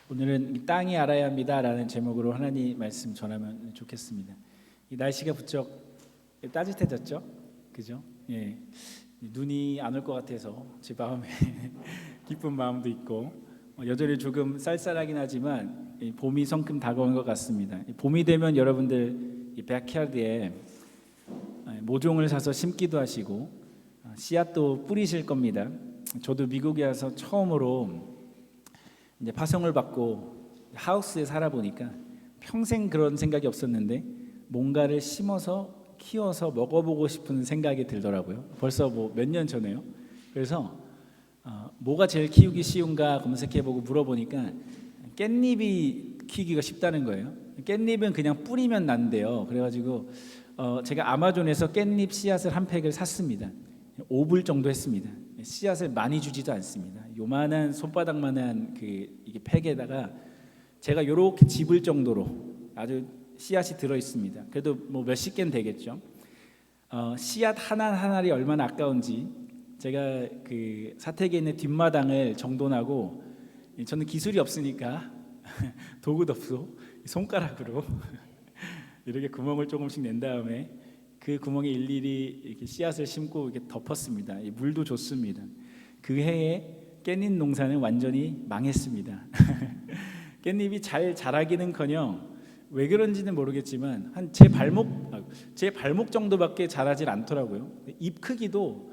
오늘은 이 땅이 알아야 합니다라는 제목으로 하나님 말씀 전하면 좋겠습니다. 이 날씨가 부쩍 따뜻해졌죠, 그죠? 예, 눈이 안 올 것 같아서 제 마음에 기쁜 마음도 있고 여전히 조금 쌀쌀하긴 하지만 봄이 성큼 다가온 것 같습니다. 봄이 되면 여러분들 이 백야드에 모종을 사서 심기도 하시고 씨앗도 뿌리실 겁니다. 저도 미국에 와서 처음으로 이제 파송을 받고 하우스에 살아보니까 평생 그런 생각이 없었는데 뭔가를 심어서 키워서 먹어보고 싶은 생각이 들더라고요. 벌써 뭐 몇 년 전에요. 그래서 뭐가 제일 키우기 쉬운가 검색해보고 물어보니까 깻잎이 키우기가 쉽다는 거예요. 깻잎은 그냥 뿌리면 난대요. 그래가지고 제가 아마존에서 깻잎 씨앗을 한 팩을 샀습니다. 5불 정도 했습니다. 씨앗을 많이 주지도 않습니다. 요만한 손바닥만한 이게 팩에다가 제가 요렇게 집을 정도로 아주 씨앗이 들어 있습니다. 그래도 뭐 몇십 개는 되겠죠. 씨앗 하나하나이 얼마나 아까운지 제가 그 사택에 있는 뒷마당을 정돈하고 저는 기술이 없으니까 도구도 없고 손가락으로 이렇게 구멍을 조금씩 낸 다음에 그 구멍에 일일이 이렇게 씨앗을 심고 이렇게 덮었습니다. 물도 줬습니다. 그 해에 깻잎 농사는 완전히 망했습니다. 깻잎이 잘 자라기는커녕 왜 그런지는 모르겠지만 한 제 발목 정도밖에 자라질 않더라고요. 잎 크기도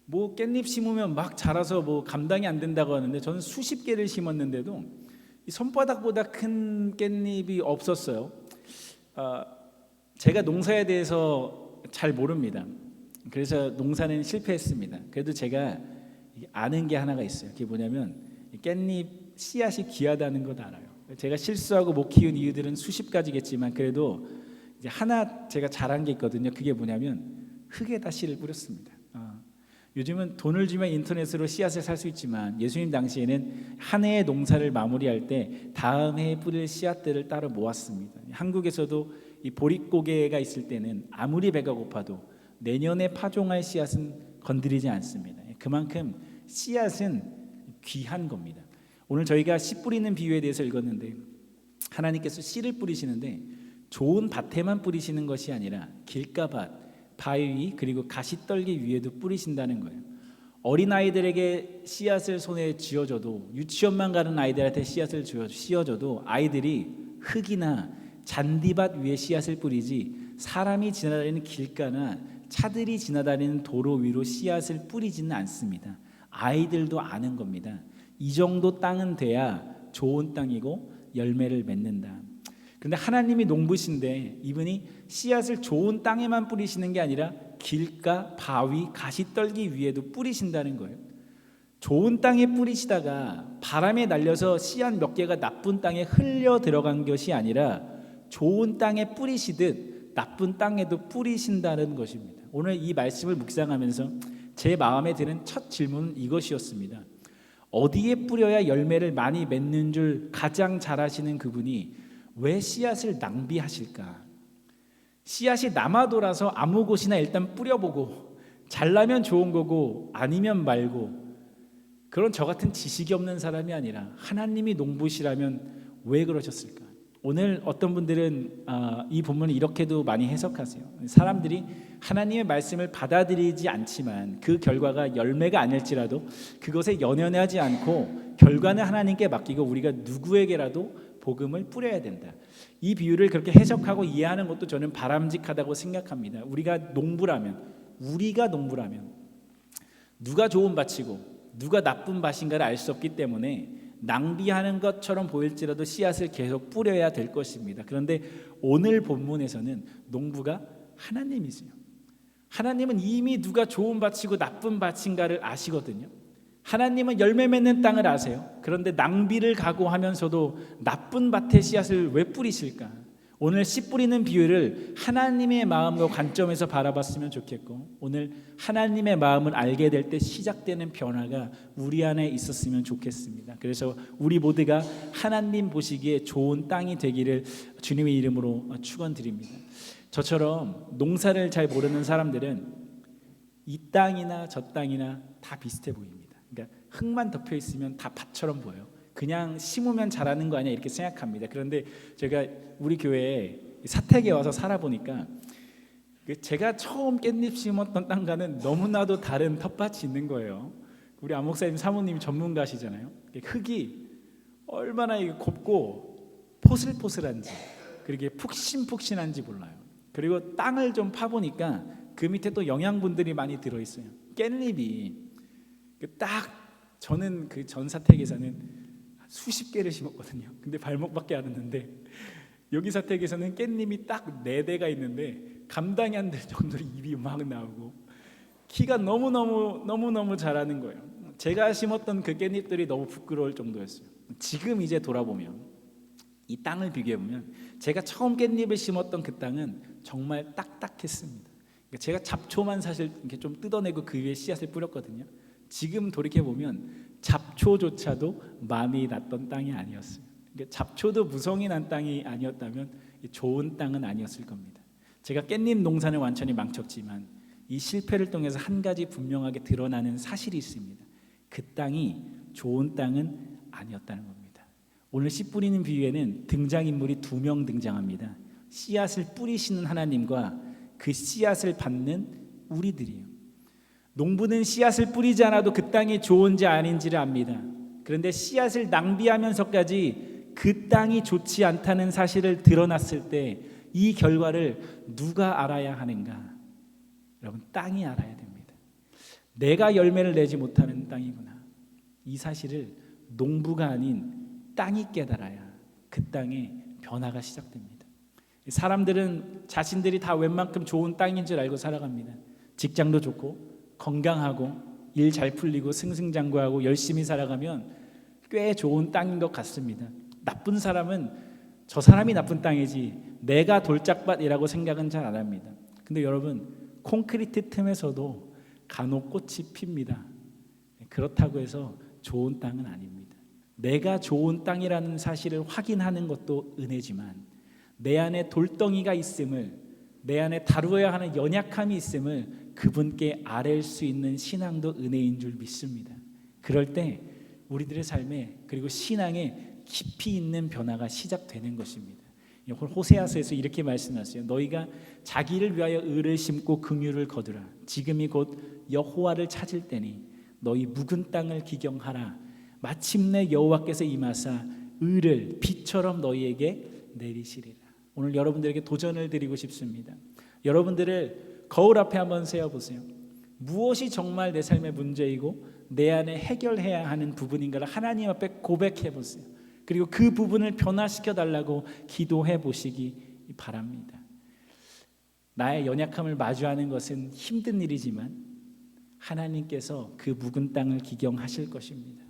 뭐 깻잎 심으면 막 자라서 뭐 감당이 안 된다고 하는데 저는 수십 개를 심었는데도 이 손바닥보다 큰 깻잎이 없었어요. 제가 농사에 대해서 잘 모릅니다. 그래서 농사는 실패했습니다. 그래도 제가 아는 게 하나가 있어요. 그게 뭐냐면 깻잎 씨앗이 귀하다는 것 알아요. 제가 실수하고 못 키운 이유들은 수십 가지겠지만 그래도 이제 하나 제가 잘한 게 있거든요. 그게 뭐냐면 흙에다 씨를 뿌렸습니다. 요즘은 돈을 주면 인터넷으로 씨앗을 살 수 있지만 예수님 당시에는 한 해의 농사를 마무리할 때 다음 해에 뿌릴 씨앗들을 따로 모았습니다. 한국에서도 이 보릿고개가 있을 때는 아무리 배가 고파도 내년에 파종할 씨앗은 건드리지 않습니다. 그만큼 씨앗은 귀한 겁니다. 오늘 저희가 씨 뿌리는 비유에 대해서 읽었는데 하나님께서 씨를 뿌리시는데 좋은 밭에만 뿌리시는 것이 아니라 길가밭, 바위 그리고 가시떨기 위에도 뿌리신다는 거예요. 어린아이들에게 씨앗을 손에 쥐어줘도 유치원만 가는 아이들한테 씨앗을 씌워줘도 아이들이 흙이나 잔디밭 위에 씨앗을 뿌리지 사람이 지나다니는 길가나 차들이 지나다니는 도로 위로 씨앗을 뿌리지는 않습니다. 아이들도 아는 겁니다. 이 정도 땅은 돼야 좋은 땅이고 열매를 맺는다. 그런데 하나님이 농부신데 이분이 씨앗을 좋은 땅에만 뿌리시는 게 아니라 길가, 바위, 가시떨기 위에도 뿌리신다는 거예요. 좋은 땅에 뿌리시다가 바람에 날려서 씨앗 몇 개가 나쁜 땅에 흘려 들어간 것이 아니라 좋은 땅에 뿌리시듯 나쁜 땅에도 뿌리신다는 것입니다. 오늘 이 말씀을 묵상하면서 제 마음에 드는 첫 질문은 이것이었습니다. 어디에 뿌려야 열매를 많이 맺는 줄 가장 잘 아시는 그분이 왜 씨앗을 낭비하실까? 씨앗이 남아 돌아서 아무 곳이나 일단 뿌려보고 잘나면 좋은 거고 아니면 말고 그런 저 같은 지식이 없는 사람이 아니라 하나님이 농부시라면 왜 그러셨을까? 오늘 어떤 분들은 이 본문을 이렇게도 많이 해석하세요. 사람들이 하나님의 말씀을 받아들이지 않지만 그 결과가 열매가 아닐지라도 그것에 연연하지 않고 결과는 하나님께 맡기고 우리가 누구에게라도 복음을 뿌려야 된다. 이 비유를 그렇게 해석하고 이해하는 것도 저는 바람직하다고 생각합니다. 우리가 농부라면 누가 좋은 밭이고 누가 나쁜 밭인가를 알 수 없기 때문에 낭비하는 것처럼 보일지라도 씨앗을 계속 뿌려야 될 것입니다. 그런데 오늘 본문에서는 농부가 하나님이세요. 하나님은 이미 누가 좋은 밭이고 나쁜 밭인가를 아시거든요. 하나님은 열매 맺는 땅을 아세요. 그런데 낭비를 각오하면서도 나쁜 밭에 씨앗을 왜 뿌리실까? 오늘 씨 뿌리는 비유를 하나님의 마음과 관점에서 바라봤으면 좋겠고 오늘 하나님의 마음을 알게 될 때 시작되는 변화가 우리 안에 있었으면 좋겠습니다. 그래서 우리 모두가 하나님 보시기에 좋은 땅이 되기를 주님의 이름으로 축원드립니다. 저처럼 농사를 잘 모르는 사람들은 이 땅이나 저 땅이나 다 비슷해 보입니다. 그러니까 흙만 덮여 있으면 다 밭처럼 보여요. 그냥 심으면 자라는 거 아니야 이렇게 생각합니다. 그런데 제가 우리 교회에 사택에 와서 살아보니까 제가 처음 깻잎 심었던 땅과는 너무나도 다른 텃밭이 있는 거예요. 우리 안 목사님 사모님이 전문가시잖아요. 흙이 얼마나 곱고 포슬포슬한지, 그리고 푹신푹신한지 몰라요. 그리고 땅을 좀 파보니까 그 밑에 또 영양분들이 많이 들어있어요. 깻잎이 딱, 저는 그 전 사택에서는 수십 개를 심었거든요. 근데 발목밖에 안 했는데 여기 사택에서는 깻잎이 딱 4대가 있는데 감당이 안 될 정도로 잎이 막 나오고 키가 너무너무 자라는 거예요. 제가 심었던 그 깻잎들이 너무 부끄러울 정도였어요. 지금 이제 돌아보면 이 땅을 비교해보면 제가 처음 깻잎을 심었던 그 땅은 정말 딱딱했습니다. 제가 잡초만 사실 이렇게 좀 뜯어내고 그 위에 씨앗을 뿌렸거든요. 지금 돌이켜보면 잡초조차도 많이 났던 땅이 아니었어요. 잡초도 무성이 난 땅이 아니었다면 좋은 땅은 아니었을 겁니다. 제가 깻잎 농사는 완전히 망쳤지만 이 실패를 통해서 한 가지 분명하게 드러나는 사실이 있습니다. 그 땅이 좋은 땅은 아니었다는 겁니다. 오늘 씨 뿌리는 비유에는 등장인물이 2명 등장합니다. 씨앗을 뿌리시는 하나님과 그 씨앗을 받는 우리들이에요. 농부는 씨앗을 뿌리지 않아도 그 땅이 좋은지 아닌지를 압니다. 그런데 씨앗을 낭비하면서까지 그 땅이 좋지 않다는 사실을 드러났을 때 이 결과를 누가 알아야 하는가? 여러분, 땅이 알아야 됩니다. 내가 열매를 내지 못하는 땅이구나. 이 사실을 농부가 아닌 땅이 깨달아야 그 땅에 변화가 시작됩니다. 사람들은 자신들이 다 웬만큼 좋은 땅인 줄 알고 살아갑니다. 직장도 좋고 건강하고 일 잘 풀리고 승승장구하고 열심히 살아가면 꽤 좋은 땅인 것 같습니다. 나쁜 사람은 저 사람이 나쁜 땅이지 내가 돌짝밭이라고 생각은 잘 안 합니다. 근데 여러분, 콘크리트 틈에서도 간혹 꽃이 핍니다. 그렇다고 해서 좋은 땅은 아닙니다. 내가 좋은 땅이라는 사실을 확인하는 것도 은혜지만 내 안에 돌덩이가 있음을, 내 안에 다루어야 하는 연약함이 있음을 그분께 아뢰일 수 있는 신앙도 은혜인 줄 믿습니다. 그럴 때 우리들의 삶에, 그리고 신앙에 깊이 있는 변화가 시작되는 것입니다. 호세아서에서 이렇게 말씀하세요. 너희가 자기를 위하여 의를 심고 긍휼을 거두라. 지금이 곧 여호와를 찾을 때니 너희 묵은 땅을 기경하라. 마침내 여호와께서 임하사 의를 비처럼 너희에게 내리시리라. 오늘 여러분들에게 도전을 드리고 싶습니다. 여러분들을 거울 앞에 한번 세워보세요. 무엇이 정말 내 삶의 문제이고 내 안에 해결해야 하는 부분인가를 하나님 앞에 고백해 보세요. 그리고 그 부분을 변화시켜 달라고 기도해 보시기 바랍니다. 나의 연약함을 마주하는 것은 힘든 일이지만 하나님께서 그 묵은 땅을 기경하실 것입니다.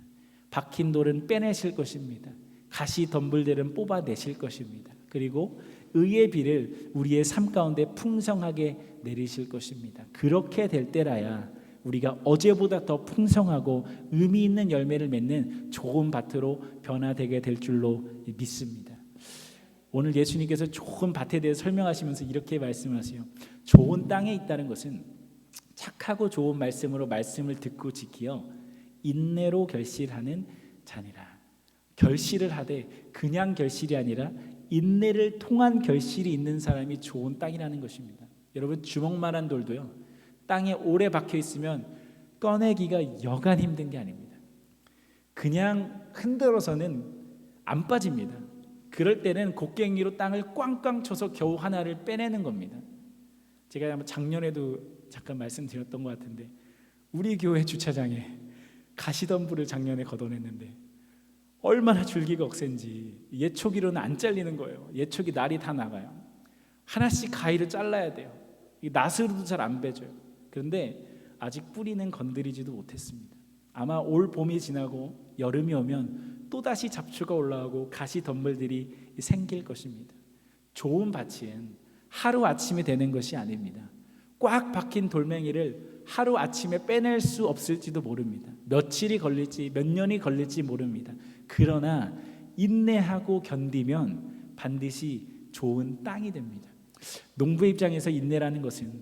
박힌 돌은 빼내실 것입니다. 가시 덤불들은 뽑아내실 것입니다. 그리고 의의 비를 우리의 삶 가운데 풍성하게 내리실 것입니다. 그렇게 될 때라야 우리가 어제보다 더 풍성하고 의미 있는 열매를 맺는 좋은 밭으로 변화되게 될 줄로 믿습니다. 오늘 예수님께서 좋은 밭에 대해 설명하시면서 이렇게 말씀하세요. 좋은 땅에 있다는 것은 착하고 좋은 말씀으로 말씀을 듣고 지키어 인내로 결실하는 자니라. 결실을 하되 그냥 결실이 아니라 인내를 통한 결실이 있는 사람이 좋은 땅이라는 것입니다. 여러분, 주먹만한 돌도요, 땅에 오래 박혀 있으면 꺼내기가 여간 힘든 게 아닙니다. 그냥 흔들어서는 안 빠집니다. 그럴 때는 곡괭이로 땅을 꽝꽝 쳐서 겨우 하나를 빼내는 겁니다. 제가 아마 작년에도 잠깐 말씀드렸던 것 같은데 우리 교회 주차장에 가시덤불을 작년에 걷어냈는데 얼마나 줄기가 억센지 예초기로는 안 잘리는 거예요. 예초기 날이 다 나가요. 하나씩 가위를 잘라야 돼요. 낫으로도 잘 안 베져요. 그런데 아직 뿌리는 건드리지도 못했습니다. 아마 올 봄이 지나고 여름이 오면 또다시 잡초가 올라오고 가시 덤불들이 생길 것입니다. 좋은 밭은 하루아침에 되는 것이 아닙니다. 꽉 박힌 돌멩이를 하루아침에 빼낼 수 없을지도 모릅니다. 며칠이 걸릴지 몇 년이 걸릴지 모릅니다. 그러나 인내하고 견디면 반드시 좋은 땅이 됩니다. 농부의 입장에서 인내라는 것은,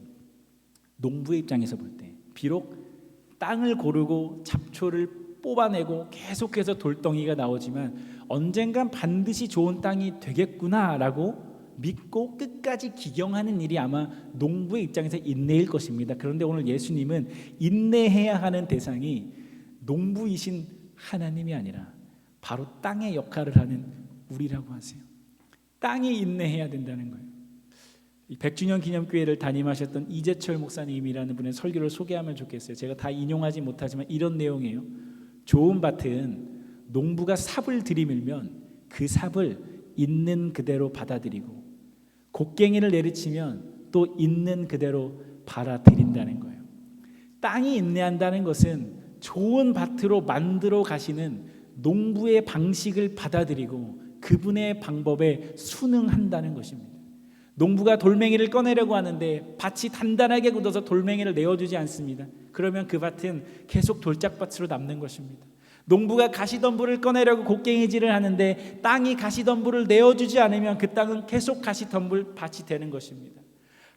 농부의 입장에서 볼 때 비록 땅을 고르고 잡초를 뽑아내고 계속해서 돌덩이가 나오지만 언젠간 반드시 좋은 땅이 되겠구나라고 믿고 끝까지 기경하는 일이 아마 농부의 입장에서 인내일 것입니다. 그런데 오늘 예수님은 인내해야 하는 대상이 농부이신 하나님이 아니라 바로 땅의 역할을 하는 우리라고 하세요. 땅이 인내해야 된다는 거예요. 100주년 기념교회를 담임하셨던 이재철 목사님이라는 분의 설교를 소개하면 좋겠어요. 제가 다 인용하지 못하지만 이런 내용이에요. 좋은 밭은 농부가 삽을 들이밀면 그 삽을 있는 그대로 받아들이고 곡괭이를 내리치면 또 있는 그대로 받아들인다는 거예요. 땅이 인내한다는 것은 좋은 밭으로 만들어 가시는 농부의 방식을 받아들이고 그분의 방법에 순응한다는 것입니다. 농부가 돌멩이를 꺼내려고 하는데 밭이 단단하게 굳어서 돌멩이를 내어주지 않습니다. 그러면 그 밭은 계속 돌짝밭으로 남는 것입니다. 농부가 가시덤불을 꺼내려고 곡괭이질을 하는데 땅이 가시덤불을 내어주지 않으면 그 땅은 계속 가시덤불 밭이 되는 것입니다.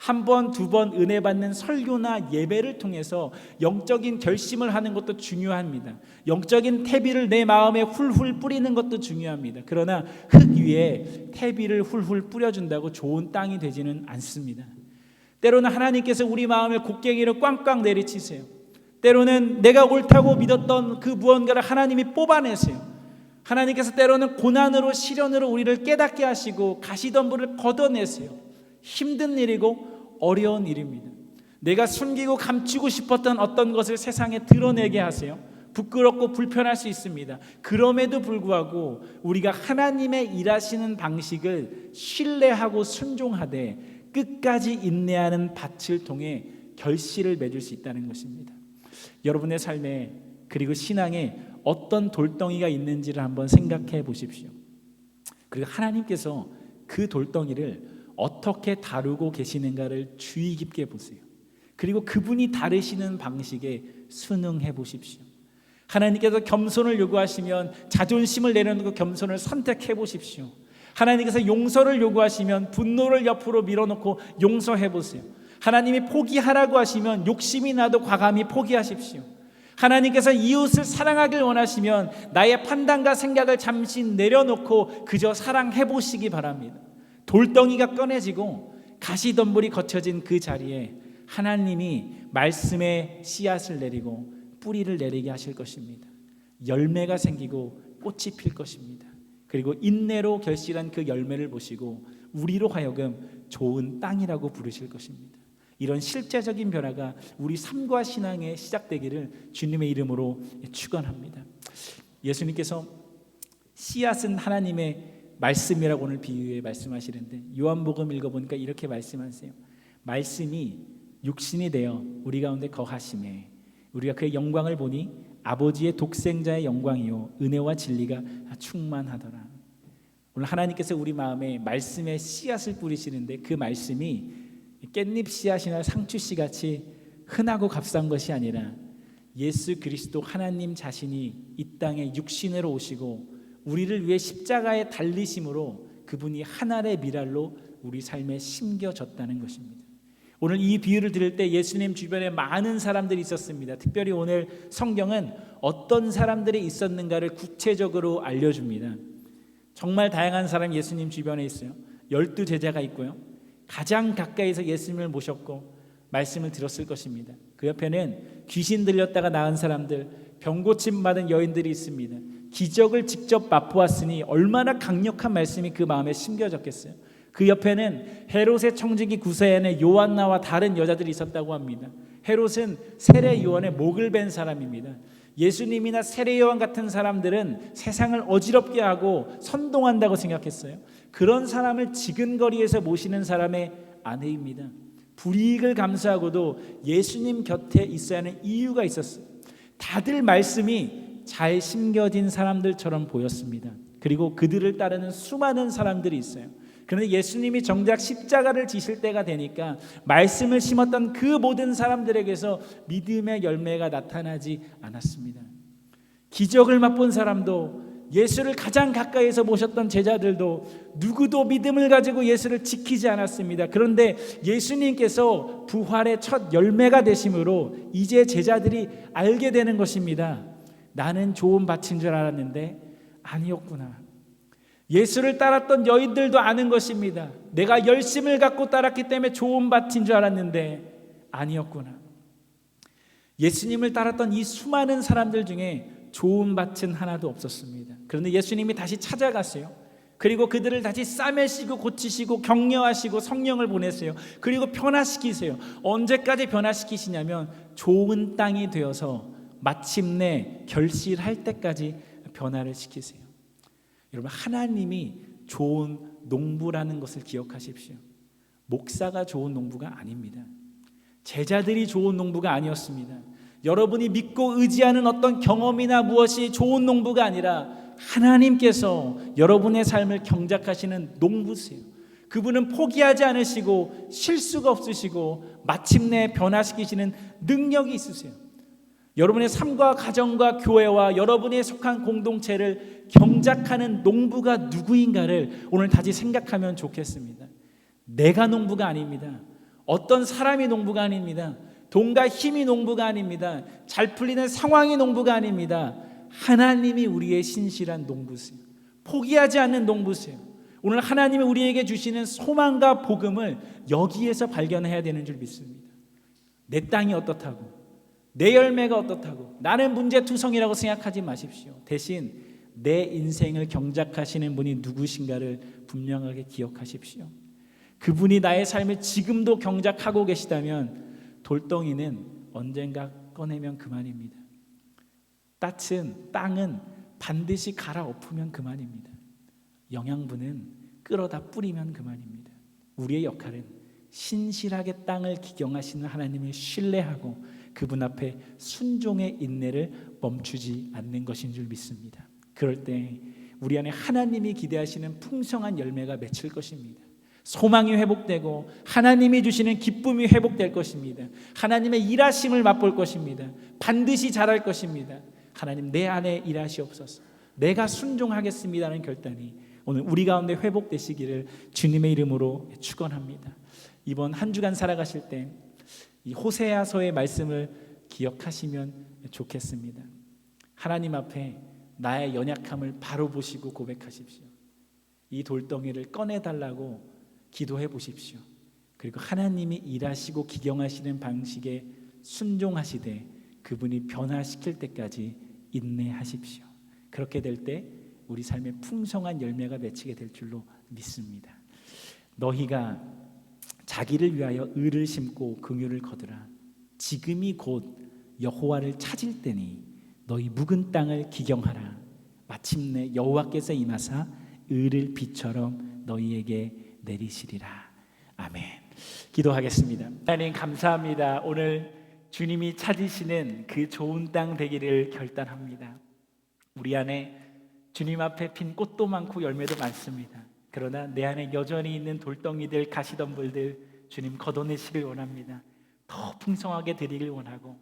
한 번, 두 번 은혜 받는 설교나 예배를 통해서 영적인 결심을 하는 것도 중요합니다. 영적인 태비를 내 마음에 훌훌 뿌리는 것도 중요합니다. 그러나 흙 위에 태비를 훌훌 뿌려준다고 좋은 땅이 되지는 않습니다. 때로는 하나님께서 우리 마음에 곡괭이를 꽝꽝 내리치세요. 때로는 내가 옳다고 믿었던 그 무언가를 하나님이 뽑아내세요. 하나님께서 때로는 고난으로 시련으로 우리를 깨닫게 하시고 가시덤불을 걷어내세요. 힘든 일이고 어려운 일입니다. 내가 숨기고 감추고 싶었던 어떤 것을 세상에 드러내게 하세요. 부끄럽고 불편할 수 있습니다. 그럼에도 불구하고 우리가 하나님의 일하시는 방식을 신뢰하고 순종하되 끝까지 인내하는 밭을 통해 결실을 맺을 수 있다는 것입니다. 여러분의 삶에 그리고 신앙에 어떤 돌덩이가 있는지를 한번 생각해 보십시오. 그리고 하나님께서 그 돌덩이를 어떻게 다루고 계시는가를 주의 깊게 보세요. 그리고 그분이 다루시는 방식에 순응해 보십시오. 하나님께서 겸손을 요구하시면 자존심을 내려놓고 겸손을 선택해 보십시오. 하나님께서 용서를 요구하시면 분노를 옆으로 밀어놓고 용서해 보세요. 하나님이 포기하라고 하시면 욕심이 나도 과감히 포기하십시오. 하나님께서 이웃을 사랑하길 원하시면 나의 판단과 생각을 잠시 내려놓고 그저 사랑해 보시기 바랍니다. 돌덩이가 꺼내지고 가시덤불이 거쳐진 그 자리에 하나님이 말씀의 씨앗을 내리고 뿌리를 내리게 하실 것입니다. 열매가 생기고 꽃이 필 것입니다. 그리고 인내로 결실한 그 열매를 보시고 우리로 하여금 좋은 땅이라고 부르실 것입니다. 이런 실제적인 변화가 우리 삶과 신앙에 시작되기를 주님의 이름으로 축원합니다. 예수님께서 씨앗은 하나님의 말씀이라고 오늘 비유에 말씀하시는데 요한복음 읽어보니까 이렇게 말씀하세요. 말씀이 육신이 되어 우리 가운데 거하심에 우리가 그의 영광을 보니 아버지의 독생자의 영광이요 은혜와 진리가 충만하더라. 오늘 하나님께서 우리 마음에 말씀의 씨앗을 뿌리시는데 그 말씀이 깻잎 씨앗이나 상추 씨 같이 흔하고 값싼 것이 아니라 예수 그리스도 하나님 자신이 이 땅에 육신으로 오시고 우리를 위해 십자가에 달리심으로 그분이 하늘의 미랄로 우리 삶에 심겨졌다는 것입니다. 오늘 이 비유를 들을 때 예수님 주변에 많은 사람들이 있었습니다. 특별히 오늘 성경은 어떤 사람들이 있었는가를 구체적으로 알려줍니다. 정말 다양한 사람이 예수님 주변에 있어요. 12 제자가 있고요. 가장 가까이서 예수님을 모셨고 말씀을 들었을 것입니다. 그 옆에는 귀신 들렸다가 나은 사람들, 병고침 받은 여인들이 있습니다. 기적을 직접 맛보았으니 얼마나 강력한 말씀이 그 마음에 심겨졌겠어요. 그 옆에는 헤롯의 청지기 구세인의 요한나와 다른 여자들이 있었다고 합니다. 헤롯은 세례 요한의 목을 벤 사람입니다. 예수님이나 세례 요한 같은 사람들은 세상을 어지럽게 하고 선동한다고 생각했어요. 그런 사람을 지근거리에서 모시는 사람의 아내입니다. 불이익을 감수하고도 예수님 곁에 있어야 하는 이유가 있었어요. 다들 말씀이 잘 심겨진 사람들처럼 보였습니다. 그리고 그들을 따르는 수많은 사람들이 있어요. 그런데 예수님이 정작 십자가를 지실 때가 되니까 말씀을 심었던 그 모든 사람들에게서 믿음의 열매가 나타나지 않았습니다. 기적을 맛본 사람도 예수를 가장 가까이에서 모셨던 제자들도 누구도 믿음을 가지고 예수를 지키지 않았습니다. 그런데 예수님께서 부활의 첫 열매가 되심으로 이제 제자들이 알게 되는 것입니다. 나는 좋은 밭인 줄 알았는데 아니었구나. 예수를 따랐던 여인들도 아는 것입니다. 내가 열심을 갖고 따랐기 때문에 좋은 밭인 줄 알았는데 아니었구나. 예수님을 따랐던 이 수많은 사람들 중에 좋은 밭은 하나도 없었습니다. 그런데 예수님이 다시 찾아갔어요. 그리고 그들을 다시 싸매시고 고치시고 격려하시고 성령을 보내세요. 그리고 변화시키세요. 언제까지 변화시키시냐면 좋은 땅이 되어서 마침내 결실할 때까지 변화를 시키세요. 여러분, 하나님이 좋은 농부라는 것을 기억하십시오. 목사가 좋은 농부가 아닙니다. 제자들이 좋은 농부가 아니었습니다. 여러분이 믿고 의지하는 어떤 경험이나 무엇이 좋은 농부가 아니라 하나님께서 여러분의 삶을 경작하시는 농부세요. 그분은 포기하지 않으시고 실수가 없으시고 마침내 변화시키시는 능력이 있으세요. 여러분의 삶과 가정과 교회와 여러분이 속한 공동체를 경작하는 농부가 누구인가를 오늘 다시 생각하면 좋겠습니다. 내가 농부가 아닙니다. 어떤 사람이 농부가 아닙니다. 돈과 힘이 농부가 아닙니다. 잘 풀리는 상황이 농부가 아닙니다. 하나님이 우리의 신실한 농부세요. 포기하지 않는 농부세요. 오늘 하나님이 우리에게 주시는 소망과 복음을 여기에서 발견해야 되는 줄 믿습니다. 내 땅이 어떻다고, 내 열매가 어떻다고, 나는 문제투성이라고 생각하지 마십시오. 대신 내 인생을 경작하시는 분이 누구신가를 분명하게 기억하십시오. 그분이 나의 삶을 지금도 경작하고 계시다면 돌덩이는 언젠가 꺼내면 그만입니다. 땅은 반드시 갈아엎으면 그만입니다. 영양분은 끌어다 뿌리면 그만입니다. 우리의 역할은 신실하게 땅을 기경하시는 하나님을 신뢰하고 그분 앞에 순종의 인내를 멈추지 않는 것인 줄 믿습니다. 그럴 때 우리 안에 하나님이 기대하시는 풍성한 열매가 맺힐 것입니다. 소망이 회복되고 하나님이 주시는 기쁨이 회복될 것입니다. 하나님의 일하심을 맛볼 것입니다. 반드시 잘할 것입니다. 하나님, 내 안에 일하시옵소서. 내가 순종하겠습니다는 결단이 오늘 우리 가운데 회복되시기를 주님의 이름으로 축원합니다. 이번 한 주간 살아가실 때 이 호세아서의 말씀을 기억하시면 좋겠습니다. 하나님 앞에 나의 연약함을 바로 보시고 고백하십시오. 이 돌덩이를 꺼내달라고 기도해 보십시오. 그리고 하나님이 일하시고 기경하시는 방식에 순종하시되 그분이 변화시킬 때까지 인내하십시오. 그렇게 될 때 우리 삶에 풍성한 열매가 맺히게 될 줄로 믿습니다. 너희가 자기를 위하여 의를 심고 긍휼을 거두라. 지금이 곧 여호와를 찾을 때니 너희 묵은 땅을 기경하라. 마침내 여호와께서 임하사 의를 비처럼 너희에게 내리시리라. 아멘. 기도하겠습니다. 하나님 감사합니다. 오늘 주님이 찾으시는 그 좋은 땅 되기를 결단합니다. 우리 안에 주님 앞에 핀 꽃도 많고 열매도 많습니다. 그러나 내 안에 여전히 있는 돌덩이들, 가시덤불들 주님 걷어내시길 원합니다. 더 풍성하게 드리길 원하고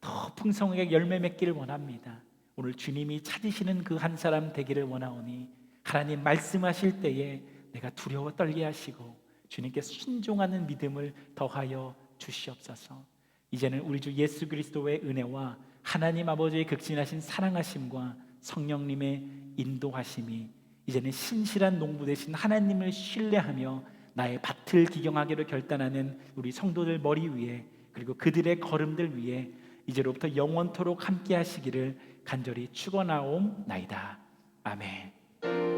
더 풍성하게 열매 맺기를 원합니다. 오늘 주님이 찾으시는 그 한 사람 되기를 원하오니 하나님 말씀하실 때에 내가 두려워 떨게 하시고 주님께 순종하는 믿음을 더하여 주시옵소서. 이제는 우리 주 예수 그리스도의 은혜와 하나님 아버지의 극진하신 사랑하심과 성령님의 인도하심이 이제는 신실한 농부 되신 하나님을 신뢰하며 나의 밭을 기경하기로 결단하는 우리 성도들 머리 위에 그리고 그들의 걸음들 위에 이제로부터 영원토록 함께 하시기를 간절히 축원하옵나이다. 아멘.